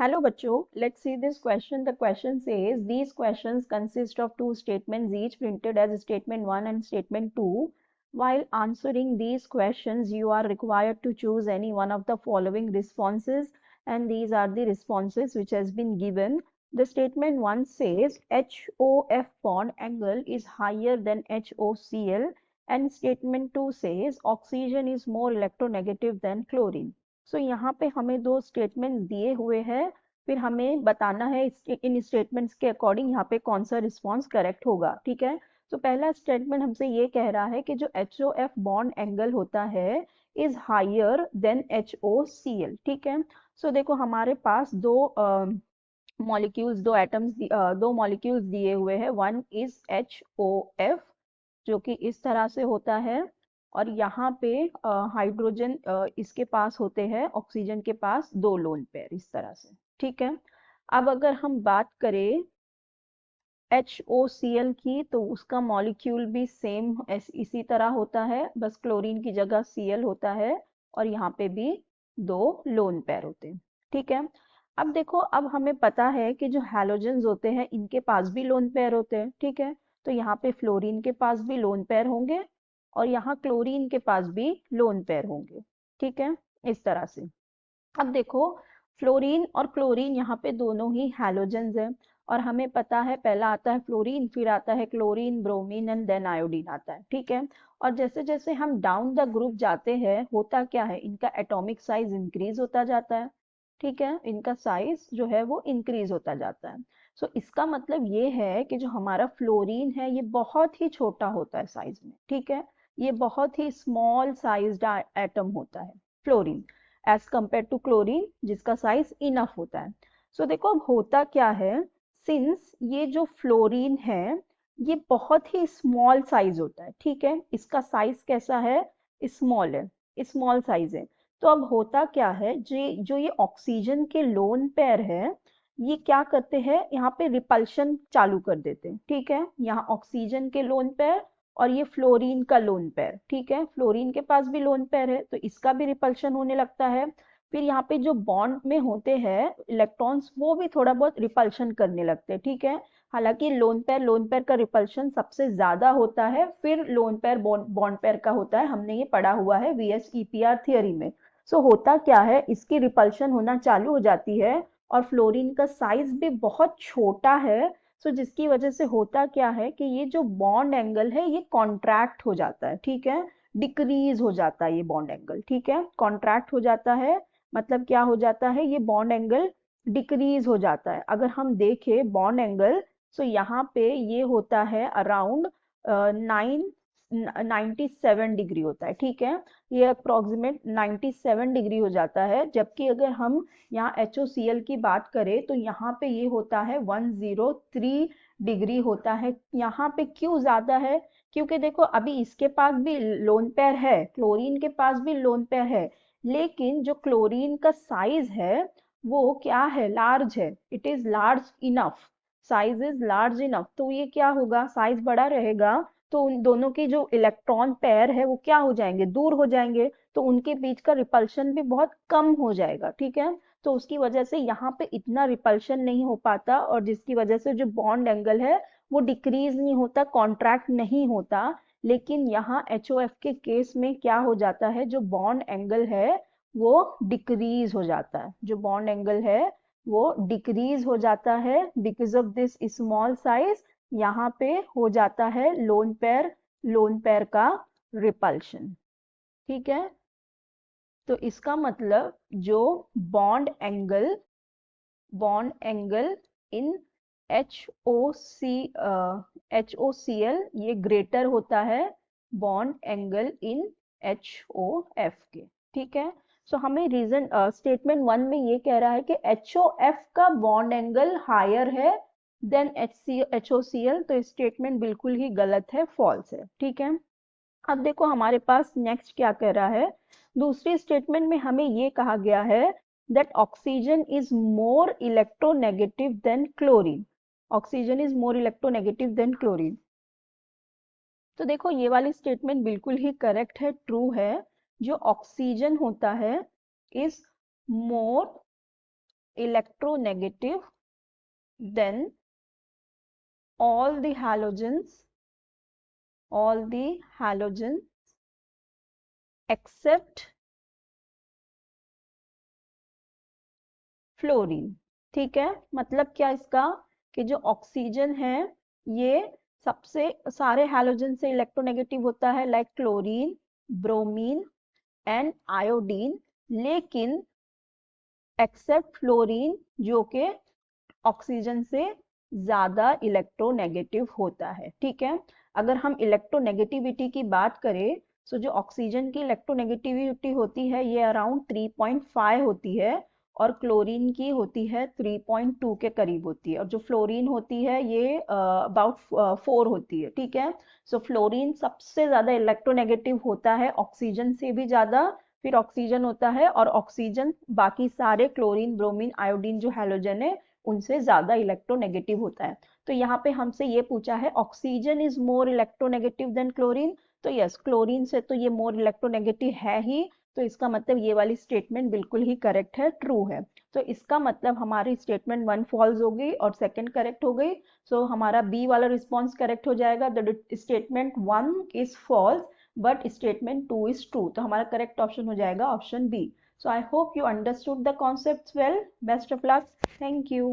Hello बच्चों, let's see this question. The question says these questions consist of two statements each printed as statement 1 and statement 2. While answering these questions, you are required to choose any one of the following responses, and these are the responses which has been given. The statement 1 says HOF bond angle is higher than HOCl, and statement 2 says oxygen is more electronegative than chlorine. सो यहाँ पे हमें दो statements दिए हुए हैं, फिर हमें बताना है इन स्टेटमेंट्स के अकॉर्डिंग यहाँ पे कौन सा रिस्पॉन्स करेक्ट होगा। ठीक है, तो पहला स्टेटमेंट हमसे ये कह रहा है कि जो HOF बॉन्ड एंगल होता है इज हायर देन HOCl। ठीक है, सो देखो हमारे पास दो मॉलिक्यूल्स दिए हुए हैं। वन इज HOF जो कि इस तरह से होता है, और यहाँ पे हाइड्रोजन इसके पास होते हैं, ऑक्सीजन के पास दो लोन पेयर इस तरह से। ठीक है, अब अगर हम बात करें HOCl की, तो उसका मॉलिक्यूल भी सेम इसी तरह होता है, बस क्लोरीन की जगह Cl होता है, और यहाँ पे भी दो लोन पेयर होते हैं। ठीक है, अब देखो, अब हमें पता है कि जो हैलोजेंस होते हैं इनके पास भी लोन पेयर होते हैं। ठीक है, तो यहाँ पे फ्लोरीन के पास भी लोन पेयर होंगे, और यहाँ क्लोरीन के पास भी लोन पेयर होंगे। ठीक है, इस तरह से। अब देखो, फ्लोरीन और क्लोरीन यहाँ पे दोनों ही हैलोजेंस हैं, और हमें पता है पहला आता है फ्लोरीन, फिर आता है chlorine, bromine and then iodine आता है। ठीक है, और जैसे जैसे हम डाउन द ग्रुप जाते हैं, होता क्या है, इनका एटॉमिक साइज इंक्रीज होता जाता है। ठीक है, इनका साइज जो है वो इंक्रीज होता जाता है। सो इसका मतलब ये है कि जो हमारा फ्लोरीन है ये बहुत ही छोटा होता है साइज में। ठीक है, ये बहुत ही स्मॉल साइज्ड एटम होता है fluorine, as compare to chlorine जिसका साइज इनफ होता है। सो देखो अब होता क्या है, सिंस ये जो फ्लोरीन है ये बहुत ही स्मॉल साइज होता है। ठीक है, इसका साइज कैसा है, स्मॉल है, स्मॉल साइज है। तो अब होता क्या है, जो ये ऑक्सीजन के लोन पेयर है ये क्या करते हैं, यहाँ पे रिपल्शन चालू कर देते हैं। ठीक है, यहाँ ऑक्सीजन के लोन पेयर और ये फ्लोरीन का लोन पेयर। ठीक है, फ्लोरीन के पास भी लोन पेयर है तो इसका भी रिपल्शन होने लगता है। फिर यहाँ पे जो बॉन्ड में होते हैं इलेक्ट्रॉन्स वो भी थोड़ा बहुत रिपल्शन करने लगते हैं। ठीक है, हालांकि लोन पेयर का रिपल्शन सबसे ज्यादा होता है, फिर लोन पेयर बॉन्ड पेयर का होता है, हमने ये पढ़ा हुआ है VSEPR थियरी में। सो होता क्या है, इसकी रिपल्शन होना चालू हो जाती है, और फ्लोरीन का साइज भी बहुत छोटा है। सो जिसकी वजह से होता क्या है कि ये जो बॉन्ड एंगल है ये कॉन्ट्रैक्ट हो जाता है। ठीक है, डिक्रीज हो जाता है ये बॉन्ड एंगल। ठीक है, कॉन्ट्रैक्ट हो जाता है, मतलब क्या हो जाता है, ये बॉन्ड एंगल डिक्रीज हो जाता है। अगर हम देखें बॉन्ड एंगल, सो यहाँ पे ये होता है अराउंड 97 डिग्री होता है। ठीक है, ये अप्रोक्सीमेट 97 डिग्री हो जाता है, जबकि अगर हम यहाँ HOCl की बात करें तो यहाँ पे ये होता है 103 डिग्री होता है। यहाँ पे क्यों ज्यादा है, क्योंकि देखो अभी इसके पास भी लोन पेयर है, क्लोरीन के पास भी लोन पेयर है, लेकिन जो क्लोरीन का साइज है वो क्या है, लार्ज है, it is large enough, size is large enough. तो ये क्या होगा, साइज बड़ा रहेगा, तो उन दोनों की जो इलेक्ट्रॉन पेयर है वो क्या हो जाएंगे, दूर हो जाएंगे, तो उनके बीच का रिपल्शन भी बहुत कम हो जाएगा। ठीक है, तो उसकी वजह से यहाँ पे इतना रिपल्शन नहीं हो पाता, और जिसकी वजह से जो बॉन्ड एंगल है वो डिक्रीज नहीं होता, कॉन्ट्रैक्ट नहीं होता। लेकिन यहाँ HOF के केस में क्या हो जाता है, जो बॉन्ड एंगल है वो डिक्रीज हो जाता है, जो बॉन्ड एंगल है वो डिक्रीज हो जाता है, because of this small size यहाँ पे हो जाता है लोन पेयर का रिपल्शन। ठीक है, तो इसका मतलब जो बॉन्ड एंगल इन HOCl ये ग्रेटर होता है बॉन्ड एंगल इन HOF के। ठीक है, सो हमें रीजन स्टेटमेंट 1 में ये कह रहा है कि HOF का बॉन्ड एंगल हायर है देन HOCl, तो स्टेटमेंट बिल्कुल ही गलत है, फॉल्स है। ठीक है, अब देखो हमारे पास नेक्स्ट क्या कह रहा है, दूसरी स्टेटमेंट में हमें ये कहा गया है that oxygen is more electronegative than chlorine, oxygen is more electronegative than chlorine. तो देखो ये वाली स्टेटमेंट बिल्कुल ही करेक्ट है, ट्रू है। जो ऑक्सीजन होता है is more electronegative than all the halogens except fluorine. ठीक है, मतलब क्या इसका, कि जो ऑक्सीजन है ये सबसे सारे हैलोजन से इलेक्ट्रोनेगेटिव होता है, like chlorine, bromine and iodine, लेकिन एक्सेप्ट फ्लोरीन जो कि ऑक्सीजन से ज्यादा इलेक्ट्रोनेगेटिव होता है। ठीक है, अगर हम इलेक्ट्रोनेगेटिविटी की बात करें तो जो ऑक्सीजन की इलेक्ट्रोनेगेटिविटी होती है ये अराउंड 3.5 होती है, और क्लोरीन की होती है 3.2 के करीब होती है, और जो फ्लोरीन होती है ये अबाउट 4 होती है। ठीक है, सो फ्लोरीन सबसे ज्यादा इलेक्ट्रोनेगेटिव होता है, ऑक्सीजन से भी ज्यादा, फिर ऑक्सीजन होता है, और ऑक्सीजन बाकी सारे क्लोरीन, ब्रोमीन, आयोडीन जो हैलोजन है उनसे ज्यादा इलेक्ट्रोनेगेटिव होता है। तो यहाँ पे हमसे ये पूछा है oxygen is more electronegative than chlorine, तो यस क्लोरीन से तो ये मोर इलेक्ट्रोनेगेटिव है ही, तो इसका मतलब ये वाली स्टेटमेंट बिल्कुल ही करेक्ट है, ट्रू है। तो इसका मतलब हमारी स्टेटमेंट 1 फॉल्स हो गई और सेकंड करेक्ट हो गई, सो हमारा बी वाला रिस्पॉन्स करेक्ट हो जाएगा, the statement 1 is false but statement 2 is true, तो हमारा करेक्ट ऑप्शन हो जाएगा option B. So I hope you understood the concepts well. Best of luck. Thank you.